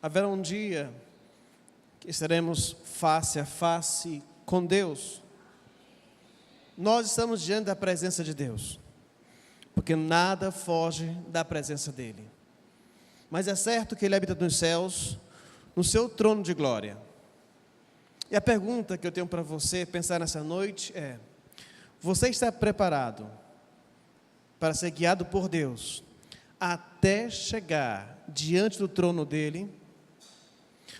haverá um dia que estaremos face a face com Deus. Nós estamos diante da presença de Deus, porque nada foge da presença dEle. Mas é certo que Ele habita nos céus, no seu trono de glória. E a pergunta que eu tenho para você pensar nessa noite é: você está preparado para ser guiado por Deus até chegar diante do trono dEle?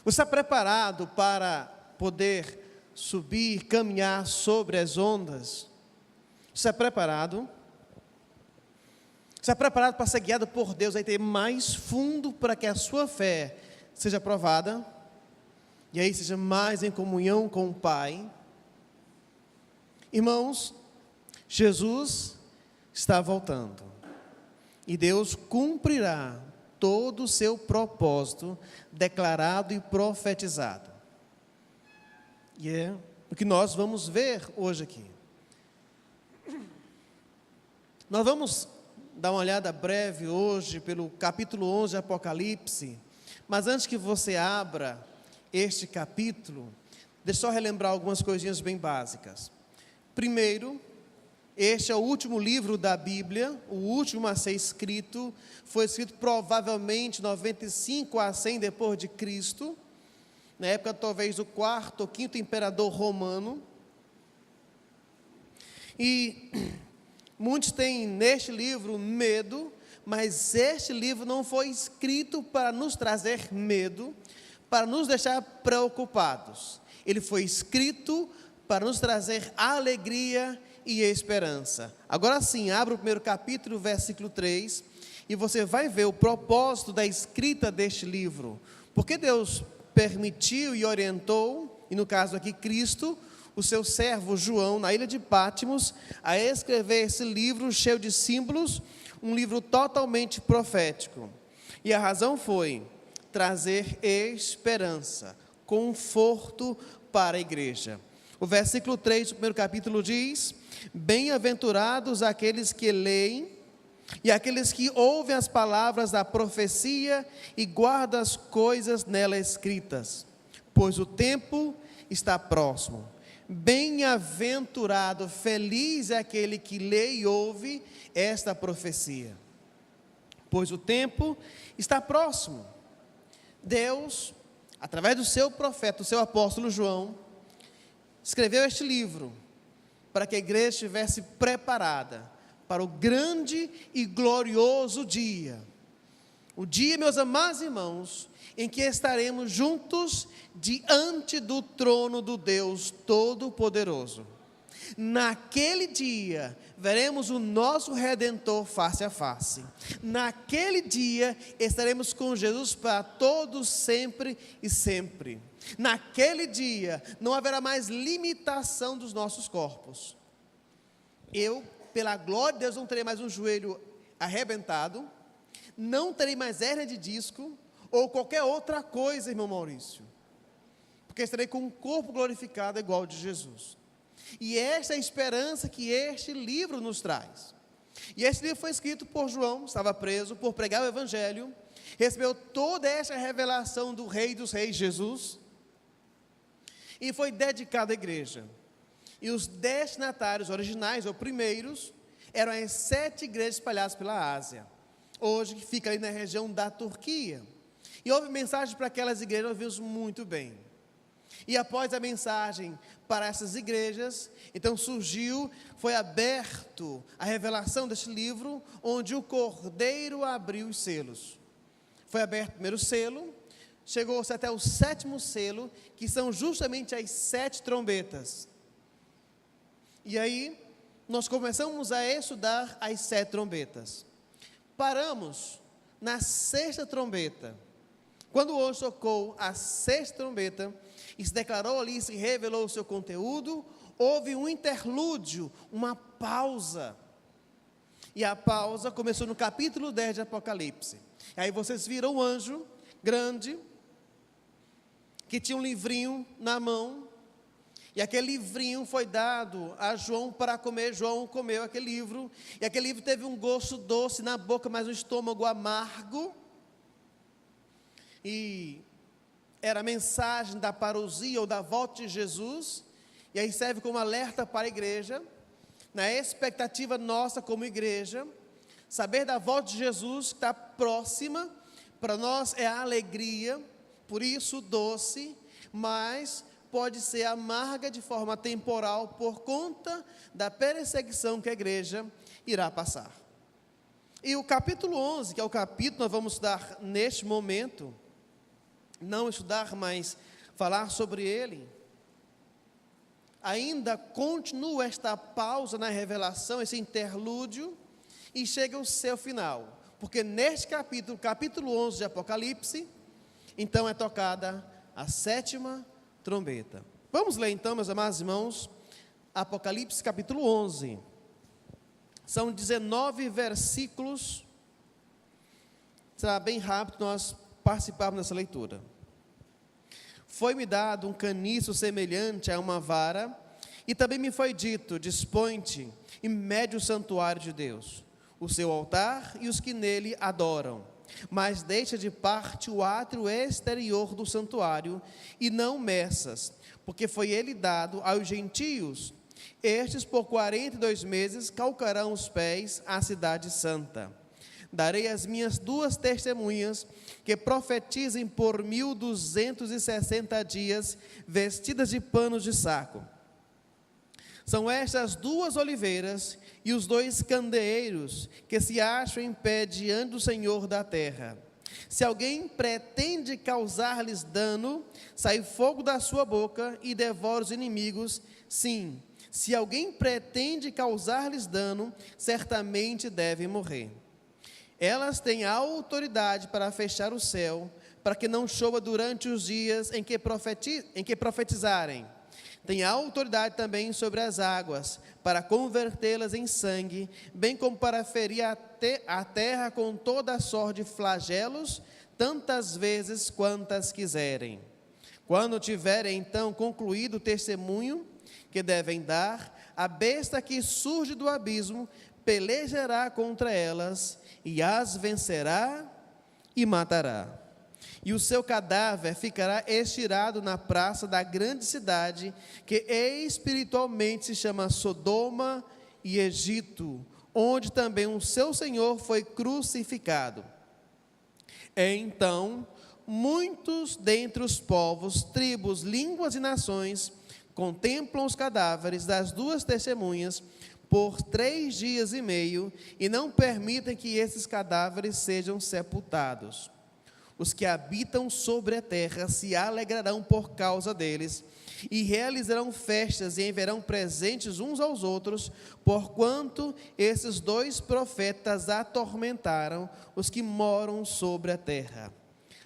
Você está preparado para poder subir, caminhar sobre as ondas? Você está preparado? Você está preparado para ser guiado por Deus, aí ter mais fundo para que a sua fé seja provada, e aí seja mais em comunhão com o Pai? Irmãos, Jesus está voltando, e Deus cumprirá todo o seu propósito declarado e profetizado. E é o que nós vamos ver hoje aqui. Nós vamos dar uma olhada breve hoje pelo capítulo 11 de Apocalipse, mas antes que você abra este capítulo, deixa eu só relembrar algumas coisinhas bem básicas. Primeiro, este é o último livro da Bíblia, o último a ser escrito, foi escrito provavelmente 95 a 100 depois de Cristo, na época talvez do quarto ou quinto imperador romano. E muitos têm neste livro medo, mas este livro não foi escrito para nos trazer medo, para nos deixar preocupados. Ele foi escrito para nos trazer alegria e esperança. Agora sim, abra o primeiro capítulo, versículo 3, e você vai ver o propósito da escrita deste livro. Porque Deus permitiu e orientou, e no caso aqui Cristo, o seu servo João, na ilha de Patmos, a escrever esse livro cheio de símbolos, um livro totalmente profético. E a razão foi trazer esperança, conforto para a igreja. O versículo 3 do primeiro capítulo diz: bem-aventurados aqueles que leem e aqueles que ouvem as palavras da profecia e guardam as coisas nela escritas, pois o tempo está próximo. Bem-aventurado, feliz é aquele que lê e ouve esta profecia, pois o tempo está próximo. Deus, através do seu profeta, o seu apóstolo João, escreveu este livro para que a igreja estivesse preparada para o grande e glorioso dia. O dia, meus amados irmãos, em que estaremos juntos diante do trono do Deus Todo-Poderoso. Naquele dia, veremos o nosso Redentor face a face. Naquele dia, estaremos com Jesus para todos, sempre e sempre. Naquele dia, não haverá mais limitação dos nossos corpos. Eu, pela glória de Deus, não terei mais um joelho arrebentado, não terei mais hérnia de disco, ou qualquer outra coisa, irmão Maurício, porque estarei com um corpo glorificado igual ao de Jesus. E esta é a esperança que este livro nos traz. E este livro foi escrito por João, estava preso por pregar o Evangelho, recebeu toda esta revelação do Rei dos Reis, Jesus, e foi dedicado à igreja. E os destinatários originais, ou primeiros, eram as 7 igrejas espalhadas pela Ásia, hoje que fica ali na região da Turquia. E houve mensagem para aquelas igrejas, nós vimos muito bem. E após a mensagem para essas igrejas, então foi aberto a revelação deste livro, onde o Cordeiro abriu os selos. Foi aberto o primeiro selo, chegou-se até o 7º selo, que são justamente as 7 trombetas. E aí, nós começamos a estudar as 7 trombetas. Paramos na 6ª trombeta. Quando o anjo tocou a 6ª trombeta, e se declarou ali, se revelou o seu conteúdo, houve um interlúdio, uma pausa. E a pausa começou no capítulo 10 de Apocalipse. Aí vocês viram o anjo grande, que tinha um livrinho na mão, e aquele livrinho foi dado a João para comer. João comeu aquele livro, e aquele livro teve um gosto doce na boca, mas um estômago amargo. E era a mensagem da parousia ou da volta de Jesus, e aí serve como alerta para a igreja, na expectativa nossa como igreja, saber da volta de Jesus que está próxima, para nós é a alegria, por isso doce, mas pode ser amarga de forma temporal por conta da perseguição que a igreja irá passar. E o capítulo 11, que é o capítulo que nós vamos estudar neste momento, não estudar, mas falar sobre ele, ainda continua esta pausa na revelação, esse interlúdio, e chega ao seu final, porque neste capítulo, capítulo 11 de Apocalipse, então é tocada a 7ª trombeta. Vamos ler então, meus amados irmãos, Apocalipse capítulo 11, são 19 versículos, será bem rápido nós participarmos dessa leitura. Foi-me dado um caniço semelhante a uma vara, e também me foi dito, dispõe-te e mede o santuário de Deus, o seu altar e os que nele adoram, mas deixa de parte o átrio exterior do santuário, e não meças, porque foi ele dado aos gentios. Estes por 42 meses calcarão os pés à cidade santa. Darei as minhas 2 testemunhas, que profetizem por 1260 dias, vestidas de panos de saco. São estas 2 oliveiras e os 2 candeeiros que se acham em pé diante do Senhor da terra. Se alguém pretende causar-lhes dano, sai fogo da sua boca e devora os inimigos. Sim, se alguém pretende causar-lhes dano, certamente deve morrer. Elas têm autoridade para fechar o céu, para que não chova durante os dias em que profetizarem. Tem autoridade também sobre as águas, para convertê-las em sangue, bem como para ferir a terra com toda a sorte de flagelos, tantas vezes quantas quiserem. Quando tiverem então concluído o testemunho que devem dar, a besta que surge do abismo pelejará contra elas, e as vencerá e matará. E o seu cadáver ficará estirado na praça da grande cidade, que espiritualmente se chama Sodoma e Egito, onde também o seu Senhor foi crucificado. Então, muitos dentre os povos, tribos, línguas e nações contemplam os cadáveres das 2 testemunhas por 3 dias e meio, e não permitem que esses cadáveres sejam sepultados. Os que habitam sobre a terra se alegrarão por causa deles, e realizarão festas e enviarão presentes uns aos outros, porquanto esses 2 profetas atormentaram os que moram sobre a terra.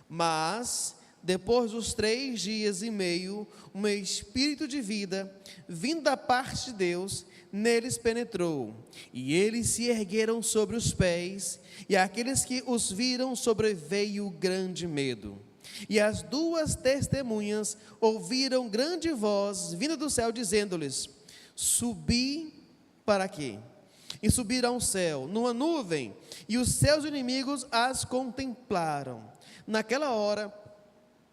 Mas, depois dos 3 dias e meio, um espírito de vida, vindo da parte de Deus, neles penetrou, e eles se ergueram sobre os pés, e aqueles que os viram sobreveio grande medo. E as 2 testemunhas ouviram grande voz vinda do céu, dizendo-lhes: subi para quê? E subiram ao céu, numa nuvem, e os seus inimigos as contemplaram. Naquela hora,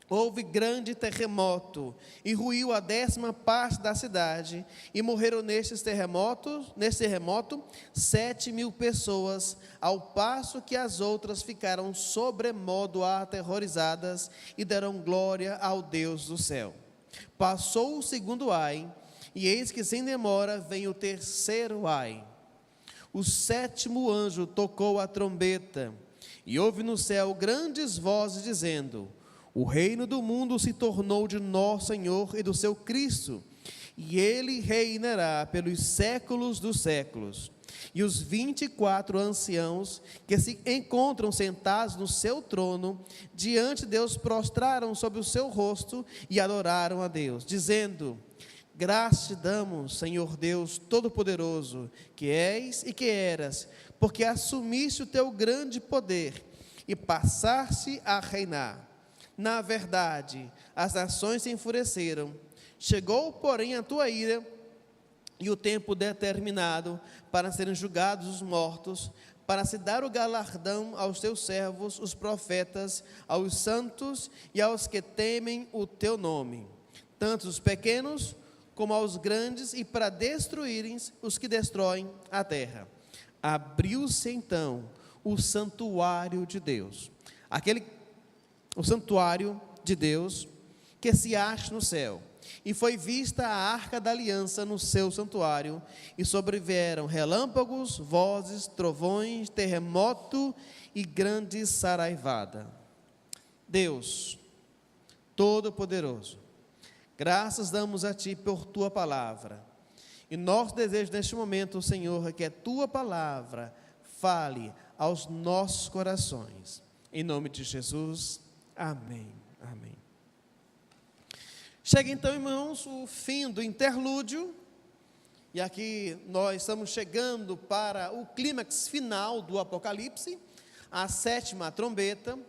houve grande terremoto, e ruiu a 10ª parte da cidade, e morreram nesse terremoto 7.000 pessoas, ao passo que as outras ficaram sobremodo aterrorizadas, e deram glória ao Deus do céu. Passou o 2º ai, e eis que sem demora vem o 3º ai. O 7º anjo tocou a trombeta, e houve no céu grandes vozes dizendo: o reino do mundo se tornou de nosso Senhor e do seu Cristo, e ele reinará pelos séculos dos séculos. E os 24 anciãos que se encontram sentados no seu trono, diante de Deus, prostraram sobre o seu rosto e adoraram a Deus, dizendo: graças te damos, Senhor Deus Todo-Poderoso, que és e que eras, porque assumiste o teu grande poder e passaste a reinar. Na verdade, as nações se enfureceram, chegou, porém, a tua ira, e o tempo determinado para serem julgados os mortos, para se dar o galardão aos teus servos, os profetas, aos santos e aos que temem o teu nome, tanto os pequenos como aos grandes, e para destruírem os que destroem a terra. Abriu-se então o santuário de Deus, o santuário de Deus que se acha no céu, e foi vista a arca da aliança no seu santuário, e sobrevieram relâmpagos, vozes, trovões, terremoto e grande saraivada. Deus Todo-Poderoso, graças damos a Ti por Tua palavra, e nosso desejo neste momento, Senhor, é que a Tua palavra fale aos nossos corações. Em nome de Jesus, amém, amém. Chega então, irmãos, o fim do interlúdio, e aqui nós estamos chegando para o clímax final do Apocalipse, a 7ª trombeta.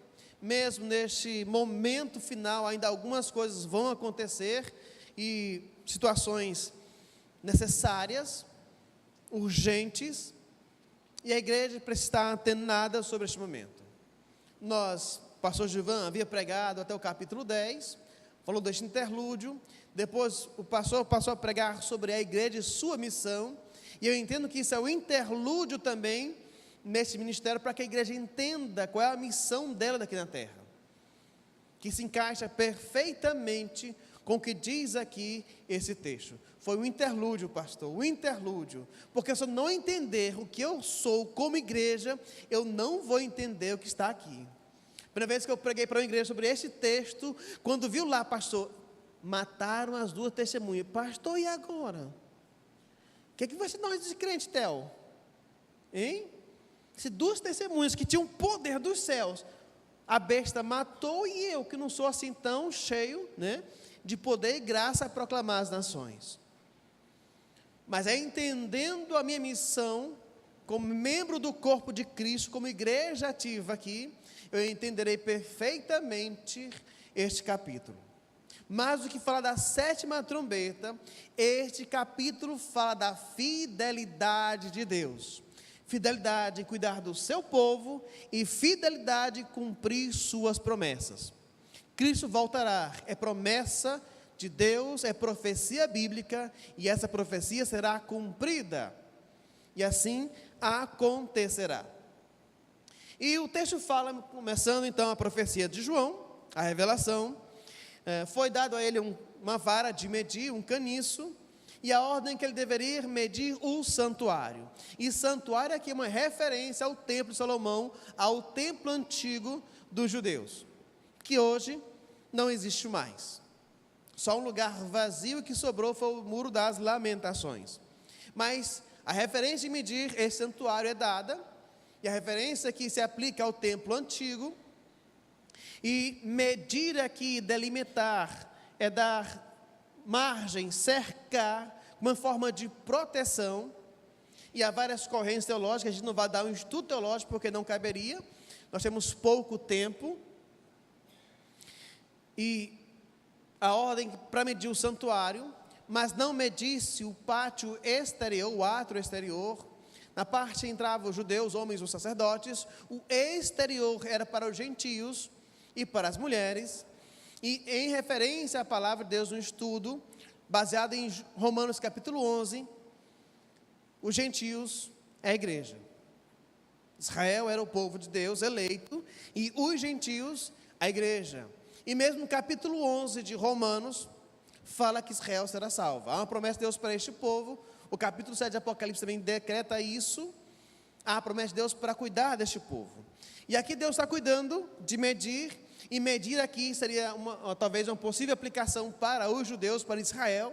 Mesmo neste momento final, ainda algumas coisas vão acontecer, e situações necessárias, urgentes, e a igreja precisa estar antenada sobre este momento. O pastor Gilvan havia pregado até o capítulo 10, falou deste interlúdio. Depois o pastor passou a pregar sobre a igreja e sua missão, e eu entendo que isso é o interlúdio também nesse ministério, para que a igreja entenda qual é a missão dela daqui na terra, que se encaixa perfeitamente com o que diz aqui esse texto. Foi um interlúdio, pastor, um interlúdio, porque se eu não entender o que eu sou como igreja, eu não vou entender o que está aqui. Primeira vez que eu preguei para uma igreja sobre esse texto, quando viu lá, pastor, mataram as 2 testemunhas. Pastor, e agora? O que vai ser nós de crente, Theo? Hein? Se 2 testemunhas que tinham poder dos céus, a besta matou, e eu que não sou assim tão cheio, né, de poder e graça a proclamar as nações. Mas é entendendo a minha missão como membro do corpo de Cristo, como igreja ativa aqui, eu entenderei perfeitamente este capítulo. Mais do que falar da 7ª trombeta, este capítulo fala da fidelidade de Deus. Fidelidade em cuidar do seu povo e fidelidade em cumprir suas promessas. Cristo voltará, é promessa de Deus, é profecia bíblica, e essa profecia será cumprida, e assim acontecerá. E o texto fala, começando então a profecia de João, a revelação, foi dado a ele uma vara de medir, um caniço, e a ordem que ele deveria medir o santuário. E santuário aqui é uma referência ao templo de Salomão, ao templo antigo dos judeus, que hoje não existe mais. Só um lugar vazio que sobrou foi o Muro das Lamentações. Mas a referência de medir esse santuário é dada, e a referência que se aplica ao templo antigo, e medir aqui, delimitar, é dar margem, cercar, uma forma de proteção. E há várias correntes teológicas, a gente não vai dar um estudo teológico porque não caberia, nós temos pouco tempo. E a ordem para medir o santuário, mas não medisse o pátio exterior, o átrio exterior. Na parte entravam os judeus, homens, os sacerdotes. O exterior era para os gentios e para as mulheres. E em referência à palavra de Deus no estudo, baseado em Romanos capítulo 11, os gentios é a igreja. Israel era o povo de Deus eleito, e os gentios a igreja. E mesmo no capítulo 11 de Romanos, fala que Israel será salvo. Há uma promessa de Deus para este povo. O capítulo 7 de Apocalipse também decreta isso. Há a promessa de Deus para cuidar deste povo. E aqui Deus está cuidando de medir, e medir aqui seria talvez uma possível aplicação para os judeus, para Israel.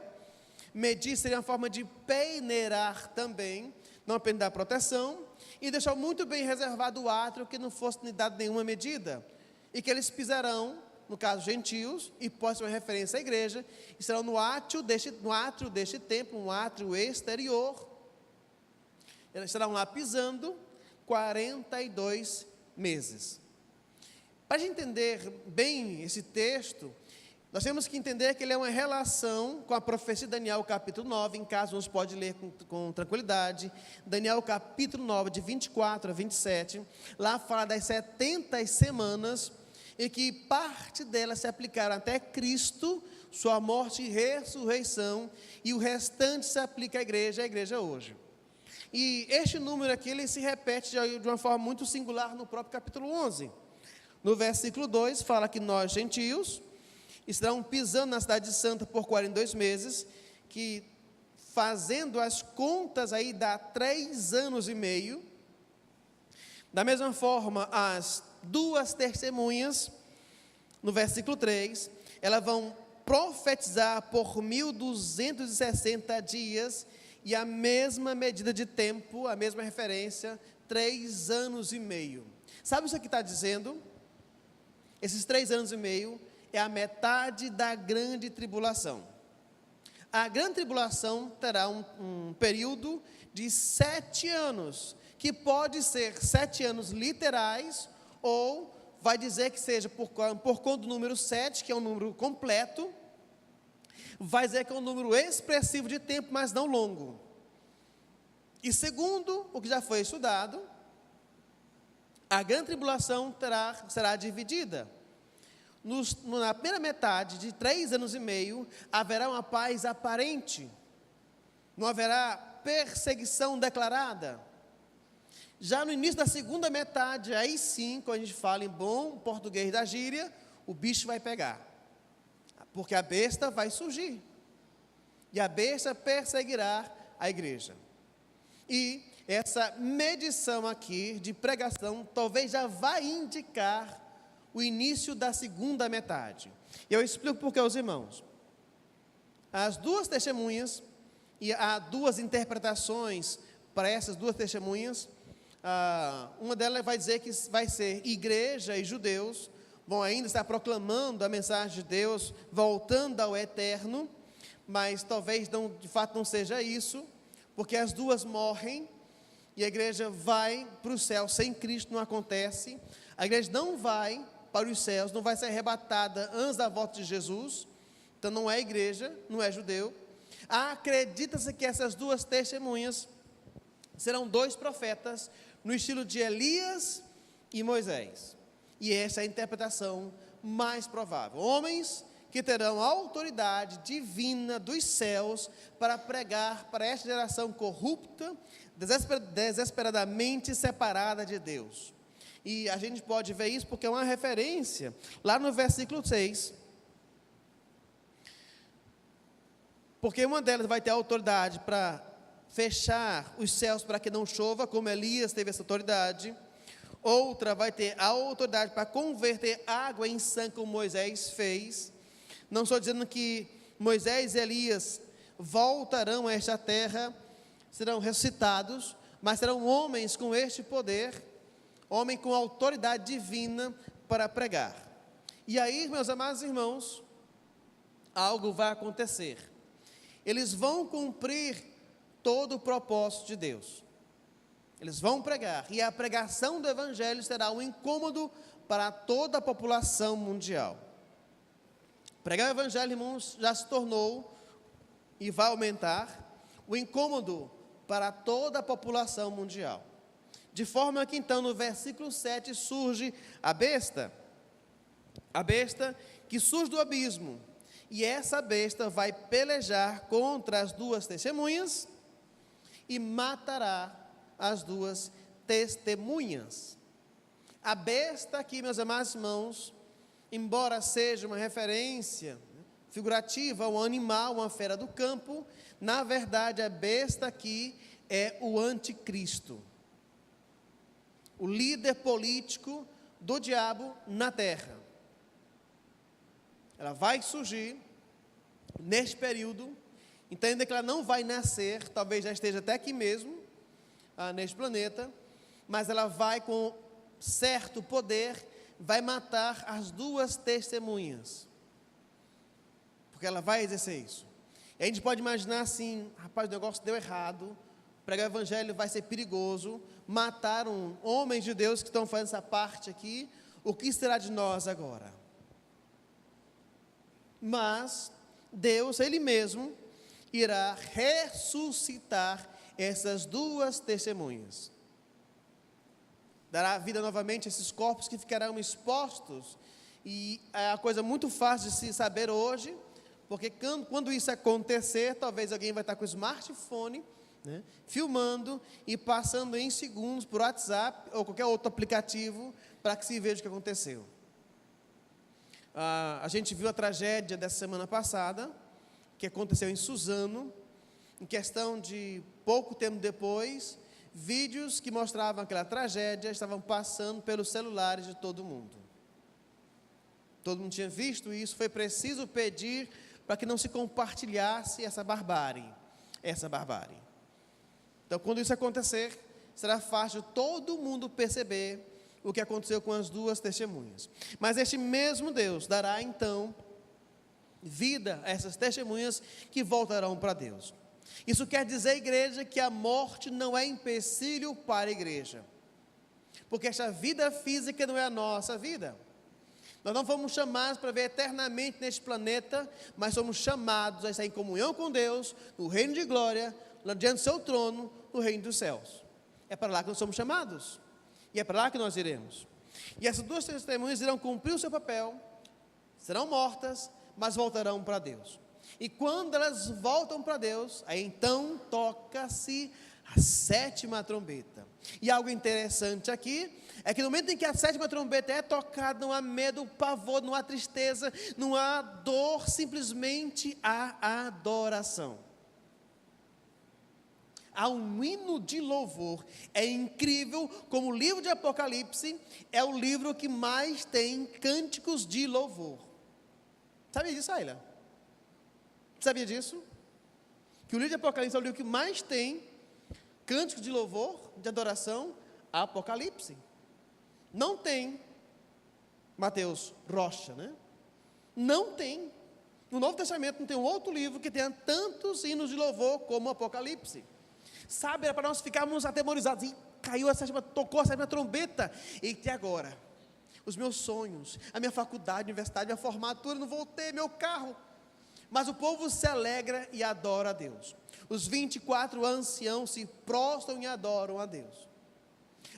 Medir seria uma forma de peneirar também, não apenas dar proteção, e deixar muito bem reservado o átrio, que não fosse dado nenhuma medida, e que eles pisarão, no caso gentios, e pode ser uma referência à igreja, estarão no átrio deste templo, um átrio exterior. Eles estarão lá pisando 42 meses. Para a gente entender bem esse texto, Nós temos que entender que ele é uma relação com a profecia de Daniel capítulo 9, em caso uns pode ler com tranquilidade. Daniel capítulo 9, de 24 a 27, lá fala das 70 semanas, e que parte delas se aplicaram até Cristo, sua morte e ressurreição, e o restante se aplica à igreja hoje. E este número aqui, ele se repete de uma forma muito singular no próprio capítulo 11. No versículo 2, fala que nós, gentios, estarão pisando na cidade santa por 42 meses, que fazendo as contas aí dá 3 anos e meio. Da mesma forma, as duas testemunhas, no versículo 3, elas vão profetizar por 1260 dias, e a mesma medida de tempo, a mesma referência, 3 anos e meio. Sabe isso que está dizendo? Esses 3 anos e meio é a metade da grande tribulação. A grande tribulação terá um período de 7 anos, que pode ser 7 anos literais, ou vai dizer que seja por conta do número 7, que é um número completo, vai dizer que é um número expressivo de tempo, mas não longo. E segundo o que já foi estudado, a grande tribulação será dividida. Na primeira metade de 3 anos e meio, haverá uma paz aparente, não haverá perseguição declarada. Já no início da segunda metade, aí sim, quando a gente fala em bom português da gíria, o bicho vai pegar, porque a besta vai surgir, e a besta perseguirá a igreja. E essa medição aqui de pregação talvez já vai indicar o início da segunda metade. Eu explico por que, os irmãos. As duas testemunhas, e há duas interpretações para essas duas testemunhas. Uma delas vai dizer que vai ser igreja e judeus, vão ainda estar proclamando a mensagem de Deus, voltando ao eterno, mas talvez de fato não seja isso, porque as duas morrem, e a igreja vai para o céu sem Cristo, não acontece. A igreja não vai para os céus, não vai ser arrebatada antes da volta de Jesus, então não é igreja, não é judeu. Acredita-se que essas duas testemunhas serão 2 profetas, no estilo de Elias e Moisés, e essa é a interpretação mais provável, homens que terão a autoridade divina dos céus para pregar para esta geração corrupta, desesperadamente separada de Deus. E a gente pode ver isso porque é uma referência lá no versículo 6, porque uma delas vai ter autoridade para fechar os céus para que não chova, como Elias teve essa autoridade. Outra vai ter a autoridade para converter água em sangue, como Moisés fez. Não estou dizendo que Moisés e Elias voltarão a esta terra, serão ressuscitados, mas serão homens com este poder, homem com autoridade divina para pregar. E aí, meus amados irmãos, algo vai acontecer. Eles vão cumprir todo o propósito de Deus. Eles vão pregar, e a pregação do evangelho será um incômodo para toda a população mundial. Pregar o evangelho, irmãos, já se tornou e vai aumentar o incômodo para toda a população mundial. De forma que então no versículo 7 surge a besta que surge do abismo, e essa besta vai pelejar contra as duas testemunhas e matará as duas testemunhas. A besta aqui, meus amados irmãos, embora seja uma referência figurativa, um animal, uma fera do campo, na verdade a besta aqui é o anticristo, o líder político do diabo na terra. Ela vai surgir neste período. Entenda que ela não vai nascer, talvez já esteja até aqui mesmo, neste planeta, mas ela vai com certo poder, vai matar as duas testemunhas, porque ela vai exercer isso. E a gente pode imaginar assim: rapaz, o negócio deu errado, pregar o evangelho vai ser perigoso, mataram homens de Deus que estão fazendo essa parte aqui, o que será de nós agora? mas Deus, Ele mesmo, irá ressuscitar essas duas testemunhas. Dará vida novamente a esses corpos que ficarão expostos, e é a coisa muito fácil de se saber hoje, porque quando isso acontecer, talvez alguém vai estar com o smartphone, né, filmando e passando em segundos por WhatsApp ou qualquer outro aplicativo para que se veja o que aconteceu. A gente viu a tragédia dessa semana passada, que aconteceu em Suzano. Em questão de pouco tempo depois, vídeos que mostravam aquela tragédia estavam passando pelos celulares de todo mundo. Todo mundo tinha visto isso, foi preciso pedir para que não se compartilhasse essa barbárie. Então, quando isso acontecer, será fácil todo mundo perceber o que aconteceu com as duas testemunhas. Mas este mesmo Deus dará, então, vida a essas testemunhas que voltarão para Deus. Isso quer dizer, igreja, que a morte não é empecilho para a igreja. Porque esta vida física não é a nossa vida. Nós não fomos chamados para viver eternamente neste planeta, mas somos chamados a estar em comunhão com Deus, no reino de glória, lá diante do seu trono, no reino dos céus. É para lá que nós somos chamados. E é para lá que nós iremos. E essas duas testemunhas irão cumprir o seu papel, serão mortas, mas voltarão para Deus. E quando elas voltam para Deus, aí então toca-se a sétima trombeta. E algo interessante aqui é que no momento em que a sétima trombeta é tocada, não há medo, pavor, não há tristeza, não há dor, simplesmente há adoração. Há um hino de louvor. É incrível como o livro de Apocalipse é o livro que mais tem cânticos de louvor. Sabia disso, Ayla? Sabia disso? Que o livro de Apocalipse é o livro que mais tem cânticos de louvor, de adoração, Apocalipse. Não tem Mateus Rocha, né? Não tem. No Novo Testamento não tem um outro livro que tenha tantos hinos de louvor como o Apocalipse. Sabe, era para nós ficarmos atemorizados. E caiu a sétima, tocou a sétima trombeta. E agora? Os meus sonhos, a minha faculdade, a universidade, a minha formatura, não vou ter meu carro. Mas o povo se alegra e adora a Deus. Os 24 anciãos se prostram e adoram a Deus.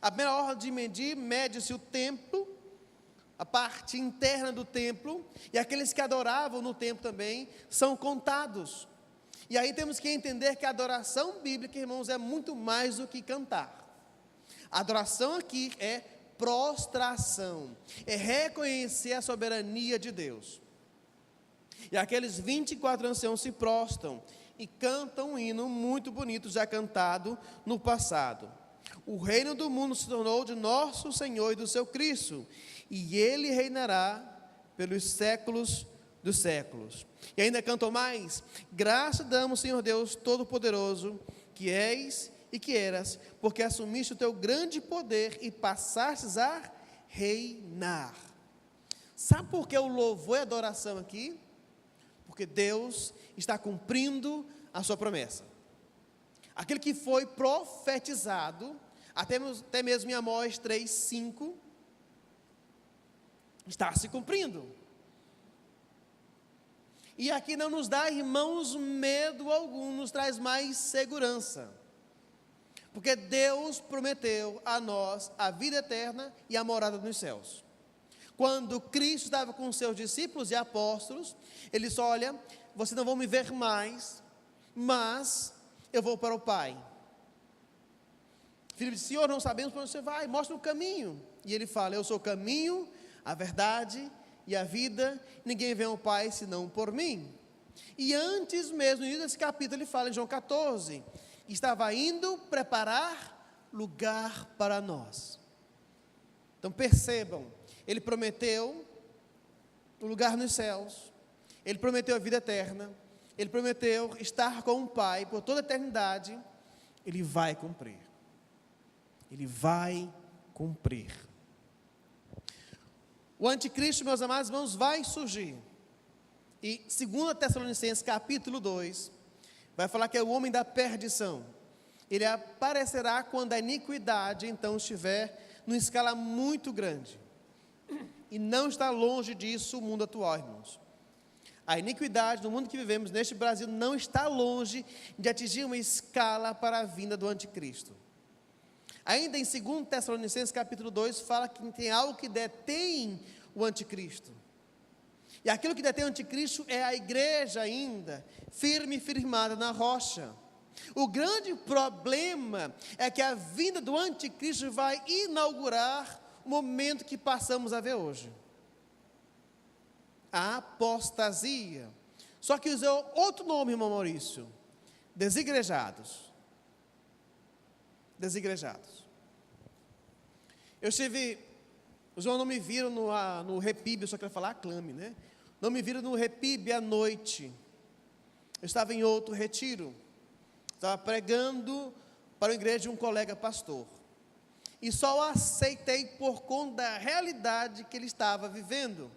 A primeira ordem de medir, mede-se o templo, a parte interna do templo, e aqueles que adoravam no templo também são contados. E aí temos que entender que a adoração bíblica, irmãos, é muito mais do que cantar. A adoração aqui é prostração, é reconhecer a soberania de Deus. E aqueles 24 anciãos se prostram e cantam um hino muito bonito, já cantado no passado. O reino do mundo se tornou de nosso Senhor e do seu Cristo, e Ele reinará pelos séculos dos séculos. E ainda cantam mais: graças damos, Senhor Deus Todo-Poderoso, que és e que eras, porque assumiste o teu grande poder e passastes a reinar. Sabe por que o louvor e a adoração aqui? Porque Deus está cumprindo a sua promessa. Aquilo que foi profetizado, até mesmo em Amós 3:5, está se cumprindo. E aqui não nos dá, irmãos, medo algum, nos traz mais segurança. Porque Deus prometeu a nós a vida eterna e a morada nos céus. Quando Cristo estava com os seus discípulos e apóstolos, Ele disse: olha, vocês não vão me ver mais, mas eu vou para o Pai. Filho disse: Senhor, não sabemos para onde você vai, mostra o caminho. E Ele fala: eu sou o caminho, a verdade e a vida, ninguém vem ao Pai senão por mim. E antes mesmo, no início desse capítulo, Ele fala em João 14, estava indo preparar lugar para nós. Então percebam, Ele prometeu o lugar nos céus, Ele prometeu a vida eterna, Ele prometeu estar com o Pai por toda a eternidade. Ele vai cumprir. Ele vai cumprir. O anticristo, meus amados irmãos, vai surgir. E 2 Tessalonicenses capítulo 2, vai falar que é o homem da perdição. Ele aparecerá quando a iniquidade então estiver numa escala muito grande. E não está longe disso o mundo atual, irmãos. A iniquidade no mundo que vivemos, neste Brasil, não está longe de atingir uma escala para a vinda do anticristo. Ainda em 2 Tessalonicenses capítulo 2, fala que tem algo que detém o anticristo. E aquilo que detém o anticristo é a igreja ainda, firme e firmada na rocha. O grande problema é que a vinda do anticristo vai inaugurar o momento que passamos a ver hoje. A apostasia. Só que usou outro nome, irmão Maurício. Desigrejados. Desigrejados. Eu estive, os irmãos não me viram no Repib, eu só quero falar aclame, né? Não me viram no Repib à noite. Eu estava em outro retiro. Estava pregando para a igreja de um colega pastor. E só o aceitei por conta da realidade que ele estava vivendo.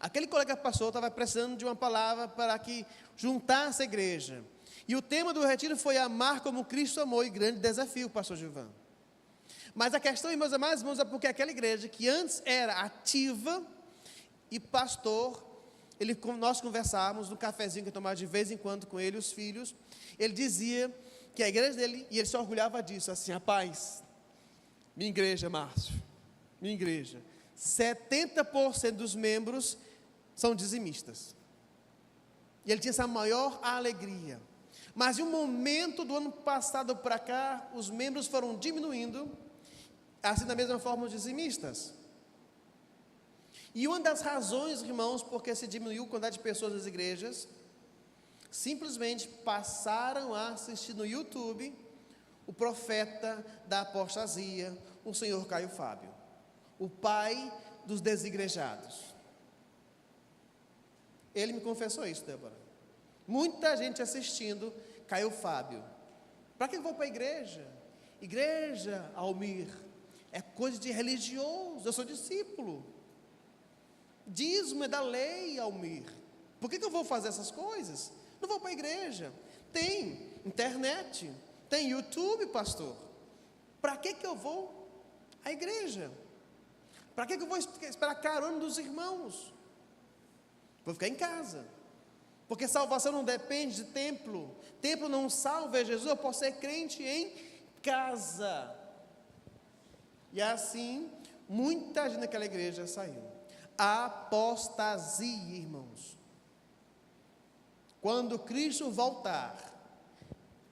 Aquele colega pastor estava precisando de uma palavra para que juntasse a igreja. E o tema do retiro foi amar como Cristo amou, e grande desafio, pastor Gilvan. Mas a questão, meus amados irmãos, é porque aquela igreja que antes era ativa e pastor, nós conversávamos no cafezinho que eu tomava de vez em quando com ele e os filhos, ele dizia que a igreja dele, e ele se orgulhava disso, assim, rapaz, minha igreja, Márcio, minha igreja, 70% dos membros são dizimistas. E ele tinha essa maior alegria. Mas em um momento do ano passado para cá, os membros foram diminuindo, assim da mesma forma os dizimistas. E uma das razões, irmãos, porque se diminuiu a quantidade de pessoas nas igrejas, simplesmente passaram a assistir no YouTube o profeta da apostasia, o senhor Caio Fábio, o pai dos desigrejados. Ele me confessou isso, Débora. Muita gente assistindo Caio Fábio. Para que eu vou para a igreja? Igreja, Almir, é coisa de religioso, eu sou discípulo. Dízimo é da lei, Almir. Por que eu vou fazer essas coisas? Não vou para a igreja. Tem internet, tem YouTube, pastor. Para que eu vou à igreja? Para que eu vou esperar carona dos irmãos? Vou ficar em casa. Porque salvação não depende de templo. Templo não salva Jesus, eu posso ser crente em casa. E assim, muita gente naquela igreja saiu. Apostasia, irmãos. Quando Cristo voltar,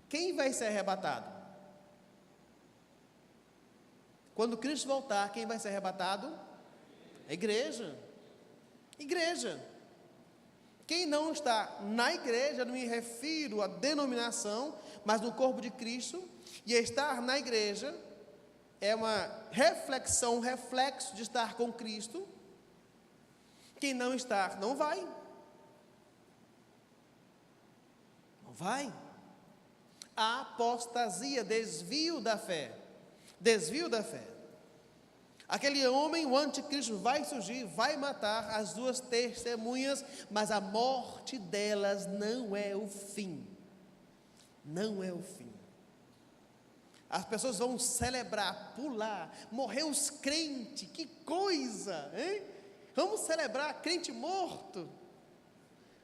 quem vai ser arrebatado? Quando Cristo voltar, quem vai ser arrebatado? A igreja. Igreja. Quem não está na igreja, não me refiro à denominação, mas no corpo de Cristo, e estar na igreja é uma reflexão, um reflexo de estar com Cristo. Quem não está, não vai. Não vai. A apostasia, desvio da fé. Desvio da fé. Aquele homem, o anticristo, vai surgir, vai matar as duas testemunhas, mas a morte delas não é o fim. Não é o fim. As pessoas vão celebrar, pular, morrer os crentes, que coisa, hein? Vamos celebrar crente morto.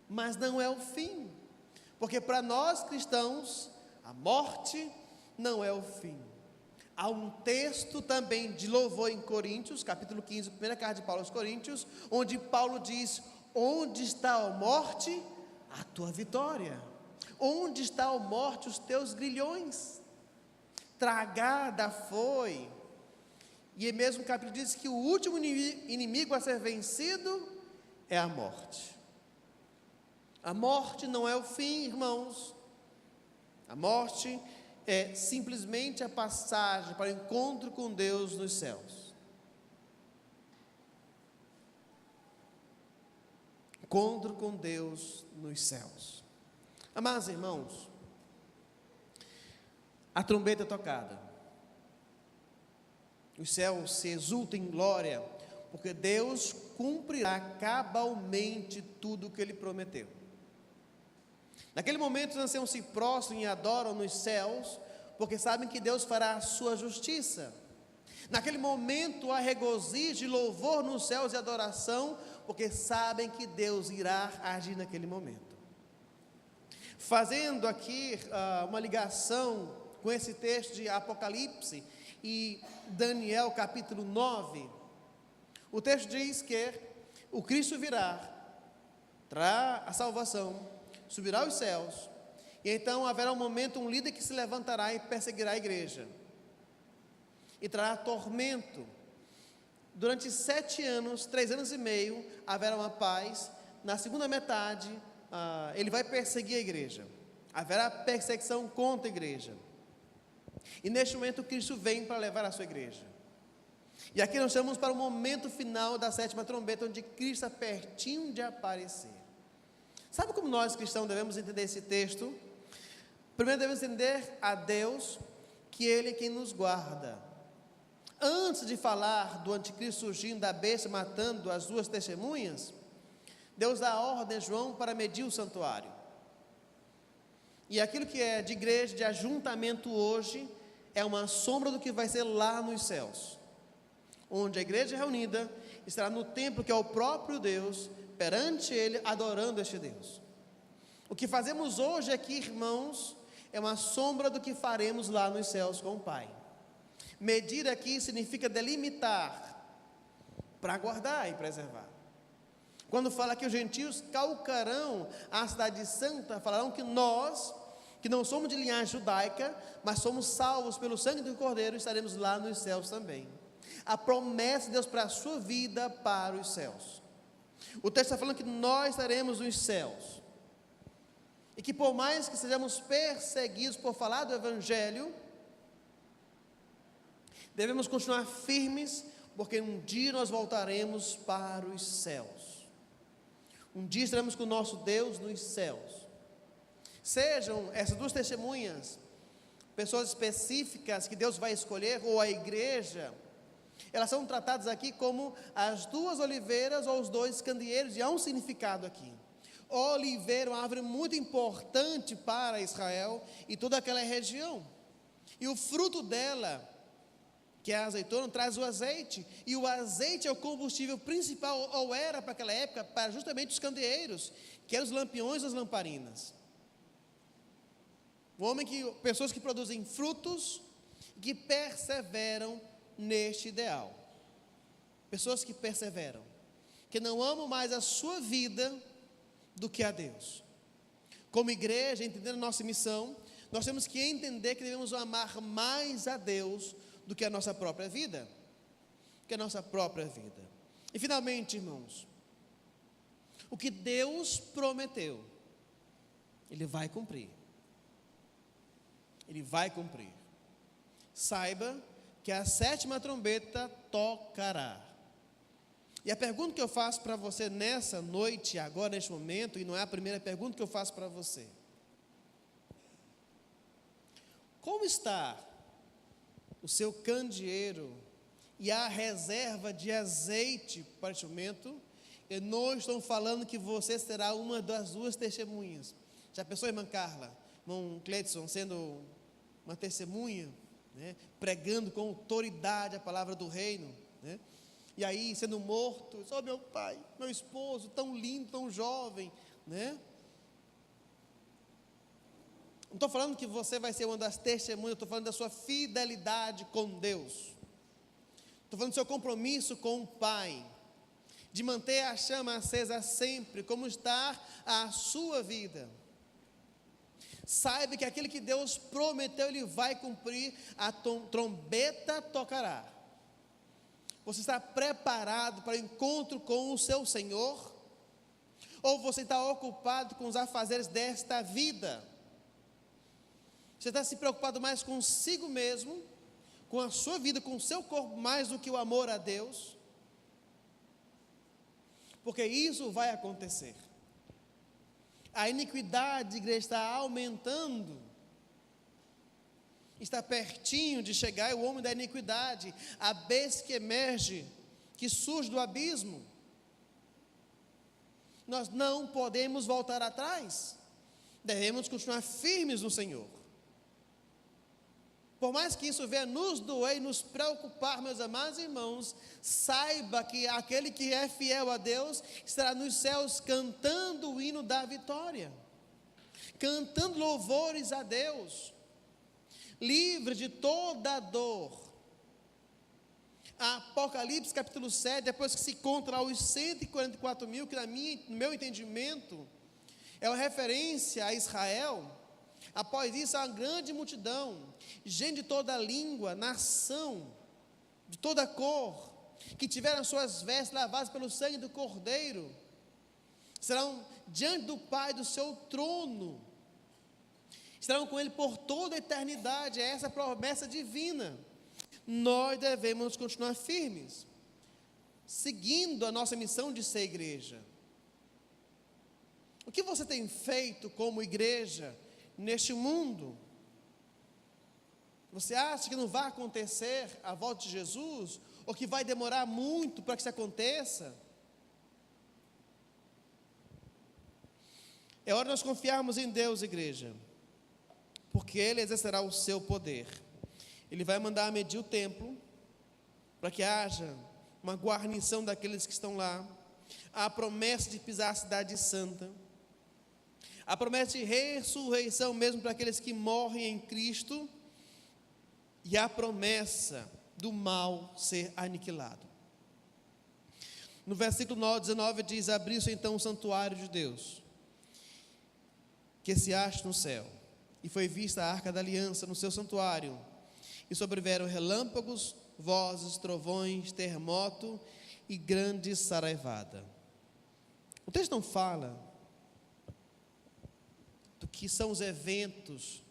Mas não é o fim, porque para nós cristãos, a morte não é o fim. Há um texto também de louvor em Coríntios, capítulo 15, primeira carta de Paulo aos Coríntios, onde Paulo diz: onde está a morte? A tua vitória. Onde está a morte? Os teus grilhões. Tragada foi. E o mesmo capítulo diz que o último inimigo a ser vencido é a morte. A morte não é o fim, irmãos. A morte é simplesmente a passagem para o encontro com Deus nos céus. Encontro com Deus nos céus. Amados irmãos, a trombeta é tocada. Os céus se exultam em glória, porque Deus cumprirá cabalmente tudo o que Ele prometeu. Naquele momento os anciãos se prostram e adoram nos céus, porque sabem que Deus fará a sua justiça. Naquele momento há regozijo e louvor nos céus e adoração, porque sabem que Deus irá agir naquele momento. Fazendo aqui uma ligação com esse texto de Apocalipse e Daniel capítulo 9, o texto diz que o Cristo virá, trará a salvação, subirá aos céus, e então haverá um momento, um líder que se levantará e perseguirá a igreja, e trará tormento. Durante 7 anos, 3 anos e meio, haverá uma paz. Na segunda metade, ele vai perseguir a igreja, haverá perseguição contra a igreja, e neste momento Cristo vem para levar a sua igreja. E aqui nós estamos para o momento final da 7ª trombeta, onde Cristo está pertinho de aparecer. Sabe como nós cristãos devemos entender esse texto? Primeiro devemos entender a Deus, que Ele é quem nos guarda. Antes de falar do anticristo surgindo, da besta matando as 2 testemunhas, Deus dá ordem a João para medir o santuário. E aquilo que é de igreja, de ajuntamento hoje, é uma sombra do que vai ser lá nos céus, onde a igreja reunida estará no templo que é o próprio Deus, perante Ele, adorando este Deus. O que fazemos hoje aqui, irmãos, é uma sombra do que faremos lá nos céus com o Pai. Medir aqui significa delimitar, para guardar e preservar. Quando fala que os gentios calcarão a cidade santa, falarão que nós, que não somos de linhagem judaica, mas somos salvos pelo sangue do Cordeiro, estaremos lá nos céus também. A promessa de Deus para a sua vida, para os céus. O texto está falando que nós estaremos nos céus, e que por mais que sejamos perseguidos por falar do Evangelho, devemos continuar firmes, porque um dia nós voltaremos para os céus. Um dia estaremos com o nosso Deus nos céus. Sejam essas 2 testemunhas pessoas específicas que Deus vai escolher, ou a igreja, elas são tratadas aqui como as 2 oliveiras ou os 2 candeeiros, e há um significado aqui. Oliveira é uma árvore muito importante para Israel e toda aquela região, e o fruto dela, que é a azeitona, traz o azeite, e o azeite é o combustível principal, ou era para aquela época, para justamente os candeeiros, que eram os lampiões, as lamparinas. Pessoas que produzem frutos, que perseveram neste ideal. Pessoas que perseveram, que não amam mais a sua vida do que a Deus. Como igreja, entendendo a nossa missão, nós temos que entender que devemos amar mais a Deus do que a nossa própria vida. E finalmente, irmãos, o que Deus prometeu, Ele vai cumprir. Saiba que a 7ª trombeta tocará. E a pergunta que eu faço para você nessa noite, agora neste momento, e não é a primeira pergunta que eu faço para você: como está o seu candeeiro e a reserva de azeite para este momento? Eu não estou falando que você será uma das 2 testemunhas. Já pensou, irmã Carla, irmão Cleiton, sendo uma testemunha, né, pregando com autoridade a palavra do reino, né, e aí sendo morto, só meu pai, meu esposo, tão lindo, tão jovem, né? Não estou falando que você vai ser uma das testemunhas, estou falando da sua fidelidade com Deus, estou falando do seu compromisso com o Pai, de manter a chama acesa sempre, como está a sua vida. Saiba que aquilo que Deus prometeu, Ele vai cumprir. A trombeta tocará. Você está preparado para o encontro com o seu Senhor? Ou você está ocupado com os afazeres desta vida? Você está se preocupado mais consigo mesmo, com a sua vida, com o seu corpo, mais do que o amor a Deus? Porque isso vai acontecer. A iniquidade, igreja, está aumentando, está pertinho de chegar o homem da iniquidade, a besta que emerge, que surge do abismo. Nós não podemos voltar atrás, devemos continuar firmes no Senhor. Por mais que isso venha nos doer e nos preocupar, meus amados irmãos, saiba que aquele que é fiel a Deus estará nos céus cantando o hino da vitória, cantando louvores a Deus, livre de toda a dor. Apocalipse capítulo 7, depois que se conta lá os 144 mil, que no meu entendimento é uma referência a Israel. Após isso, há uma grande multidão, gente de toda língua, nação, de toda cor, que tiveram suas vestes lavadas pelo sangue do Cordeiro, serão diante do Pai do seu trono, estarão com Ele por toda a eternidade. É essa a promessa divina. Nós devemos continuar firmes, seguindo a nossa missão de ser igreja. O que você tem feito como igreja neste mundo? Você acha que não vai acontecer a volta de Jesus? Ou que vai demorar muito para que isso aconteça? É hora de nós confiarmos em Deus, igreja, porque Ele exercerá o seu poder. Ele vai mandar medir o templo, para que haja uma guarnição daqueles que estão lá. A promessa de pisar a cidade santa, a promessa de ressurreição mesmo para aqueles que morrem em Cristo, e a promessa do mal ser aniquilado. No versículo 19 diz: abriu-se então o santuário de Deus, que se acha no céu, e foi vista a arca da aliança no seu santuário, e sobrevieram relâmpagos, vozes, trovões, terremoto e grande saraivada. O texto não fala do que são os eventos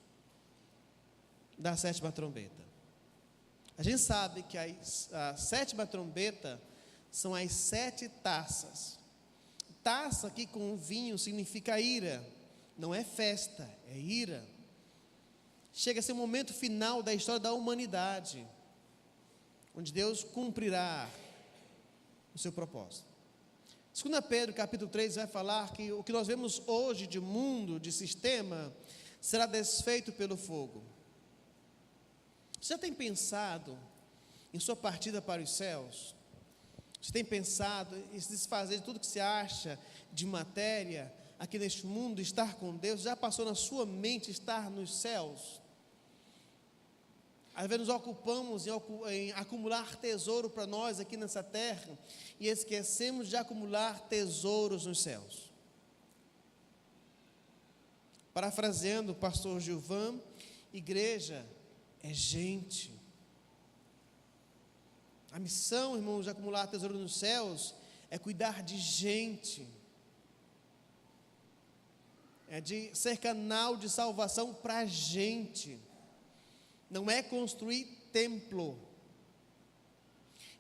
da sétima trombeta. A gente sabe que a sétima trombeta são as 7 taças. Taça aqui com vinho significa ira, não é festa, é ira. Chega a ser o momento final da história da humanidade, onde Deus cumprirá o seu propósito. 2 Pedro capítulo 3 vai falar que o que nós vemos hoje de mundo, de sistema, será desfeito pelo fogo. Você já tem pensado em sua partida para os céus? Você tem pensado em se desfazer de tudo que você acha de matéria aqui neste mundo, estar com Deus? Já passou na sua mente estar nos céus? Às vezes nos ocupamos em acumular tesouro para nós aqui nessa terra e esquecemos de acumular tesouros nos céus. Parafraseando o pastor Gilvan, igreja é gente. A missão, irmãos, de acumular tesouro nos céus é cuidar de gente, é de ser canal de salvação para a gente. Não é construir templo.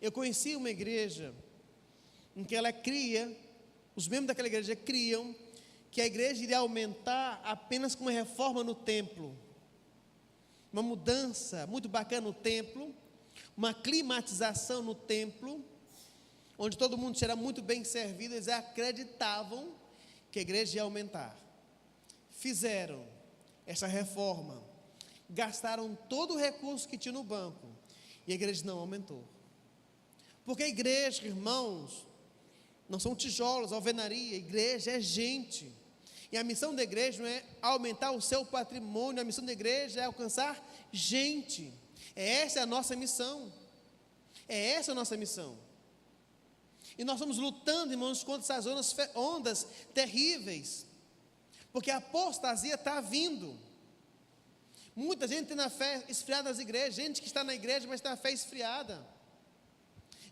Eu conheci uma igreja em que ela cria, os membros daquela igreja criam que a igreja iria aumentar apenas com uma reforma no templo, uma mudança muito bacana no templo, uma climatização no templo, onde todo mundo será muito bem servido. Eles acreditavam que a igreja ia aumentar. Fizeram essa reforma, gastaram todo o recurso que tinha no banco, e a igreja não aumentou. Porque a igreja, irmãos, não são tijolos, alvenaria. A igreja é gente, e a missão da igreja não é aumentar o seu patrimônio. A missão da igreja é alcançar gente. Essa é a nossa missão, é essa a nossa missão. E nós estamos lutando, irmãos, contra essas ondas terríveis, porque a apostasia está vindo. Muita gente tem a fé esfriada nas igrejas, gente que está na igreja, mas tem a fé esfriada.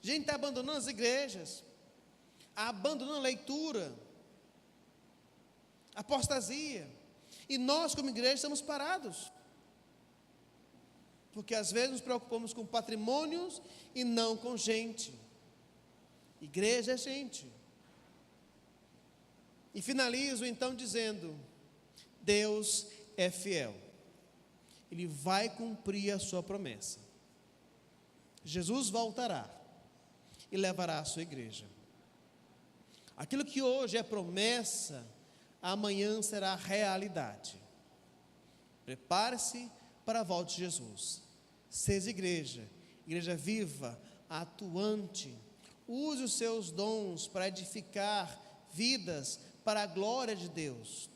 Gente está abandonando as igrejas, abandonando a leitura, apostasia. E nós, como igreja, estamos parados, porque às vezes nos preocupamos com patrimônios e não com gente. Igreja é gente. E finalizo então dizendo: Deus é fiel, Ele vai cumprir a sua promessa. Jesus voltará e levará a sua igreja. Aquilo que hoje é promessa, amanhã será realidade. Prepare-se para a volta de Jesus. Seja igreja, igreja viva, atuante. Use os seus dons para edificar vidas para a glória de Deus.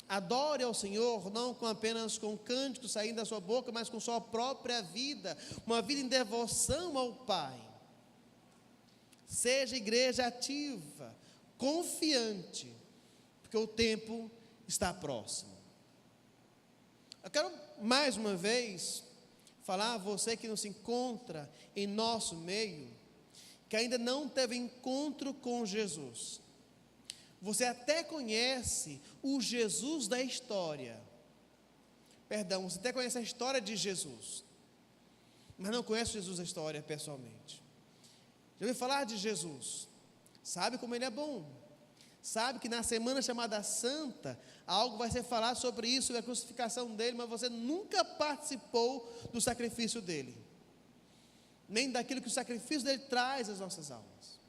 Adore ao Senhor, não apenas com cânticos saindo da sua boca, mas com sua própria vida, uma vida em devoção ao Pai. Seja igreja ativa, confiante, porque o tempo está próximo. Eu quero mais uma vez falar a você que nos encontra em nosso meio, que ainda não teve encontro com Jesus. Você até conhece o Jesus da história. Perdão, você até conhece a história de Jesus, mas não conhece Jesus da história pessoalmente. Já ouviu falar de Jesus? Sabe como ele é bom. Sabe que na semana chamada Santa, algo vai ser falado sobre isso, sobre a crucificação dele, mas você nunca participou do sacrifício dele, nem daquilo que o sacrifício dele traz às nossas almas.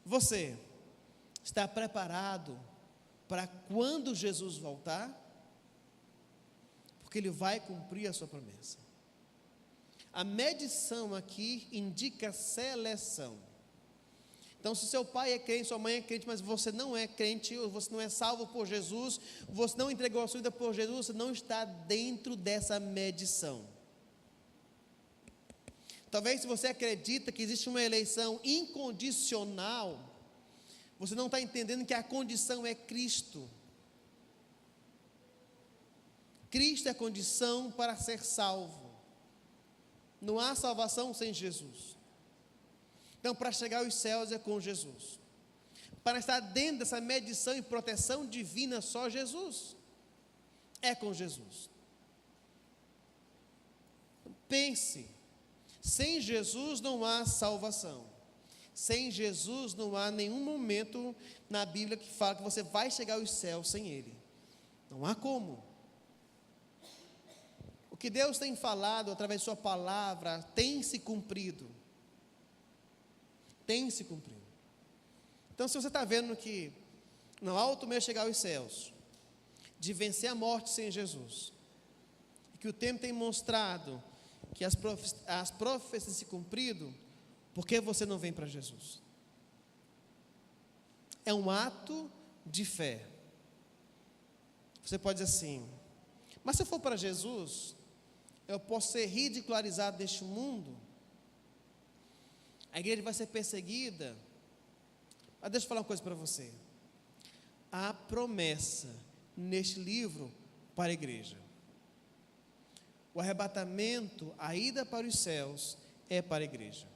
Você está preparado para quando Jesus voltar? Porque ele vai cumprir a sua promessa. A medição aqui indica seleção. Então, se seu pai é crente, sua mãe é crente, mas você não é crente, ou você não é salvo por Jesus, você não entregou a sua vida por Jesus, você não está dentro dessa medição. Talvez se você acredita que existe uma eleição incondicional, você não está entendendo que a condição é Cristo. Cristo é a condição para ser salvo. Não há salvação sem Jesus. Então, para chegar aos céus é com Jesus. Para estar dentro dessa medição e proteção divina, só Jesus. É com Jesus. Pense, sem Jesus não há salvação. Sem Jesus não há nenhum momento na Bíblia que fala que você vai chegar aos céus sem Ele. Não há como. O que Deus tem falado através de sua palavra tem se cumprido. Tem se cumprido. Então, se você está vendo que não há outro meio de chegar aos céus, de vencer a morte sem Jesus, e que o tempo tem mostrado que as profecias têm se cumprido, por que você não vem para Jesus? É um ato de fé. Você pode dizer assim, mas se eu for para Jesus, eu posso ser ridicularizado deste mundo, a igreja vai ser perseguida. Mas deixa eu falar uma coisa para você. Há promessa neste livro para a igreja. O arrebatamento, a ida para os céus, é para a igreja.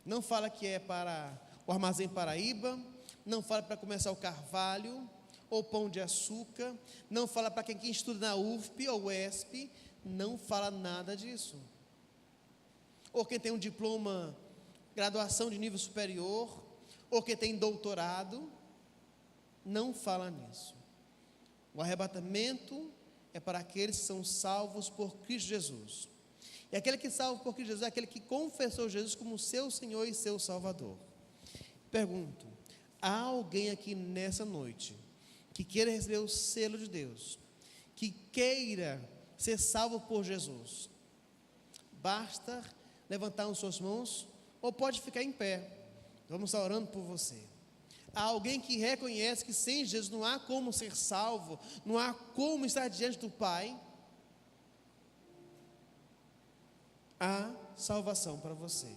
Não fala que é para o Armazém Paraíba, não fala para começar o Carvalho, ou Pão de Açúcar, não fala para quem estuda na UFP ou UESP, não fala nada disso. Ou quem tem um diploma, graduação de nível superior, ou quem tem doutorado, não fala nisso. O arrebatamento é para aqueles que são salvos por Cristo Jesus. E aquele que é salvo por Cristo Jesus é aquele que confessou Jesus como seu Senhor e seu Salvador. Pergunto, há alguém aqui nessa noite que queira receber o selo de Deus, que queira ser salvo por Jesus? Basta levantar as suas mãos, ou pode ficar em pé. Vamos estar orando por você. Há alguém que reconhece que sem Jesus não há como ser salvo, não há como estar diante do Pai? Há salvação para você,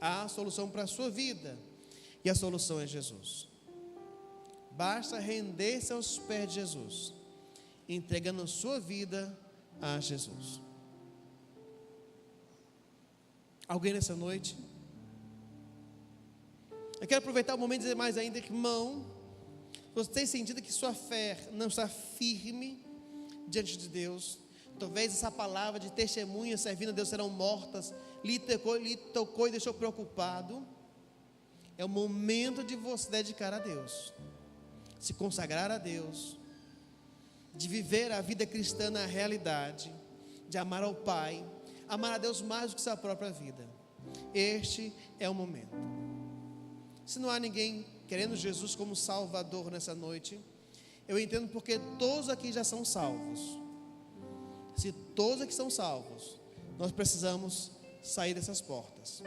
há solução para a sua vida, e a solução é Jesus. Basta render-se aos pés de Jesus, entregando a sua vida a Jesus. Alguém nessa noite? Eu quero aproveitar o momento e dizer mais ainda, irmão, você tem sentido que sua fé não está firme diante de Deus? Talvez essa palavra de testemunha servindo a Deus serão mortas, lhe tocou e deixou preocupado. É o momento de você dedicar a Deus, se consagrar a Deus, de viver a vida cristã na realidade, de amar ao Pai, amar a Deus mais do que sua própria vida. Este é o momento. Se não há ninguém querendo Jesus como Salvador nessa noite, eu entendo porque todos aqui já são salvos. todos que são salvos, nós precisamos sair dessas portas,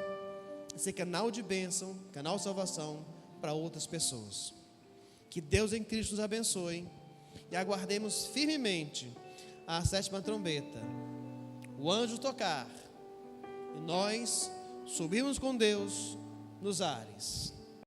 ser canal de bênção, canal de salvação para outras pessoas. Que Deus em Cristo nos abençoe e aguardemos firmemente a 7ª trombeta, o anjo tocar, e nós subimos com Deus nos ares.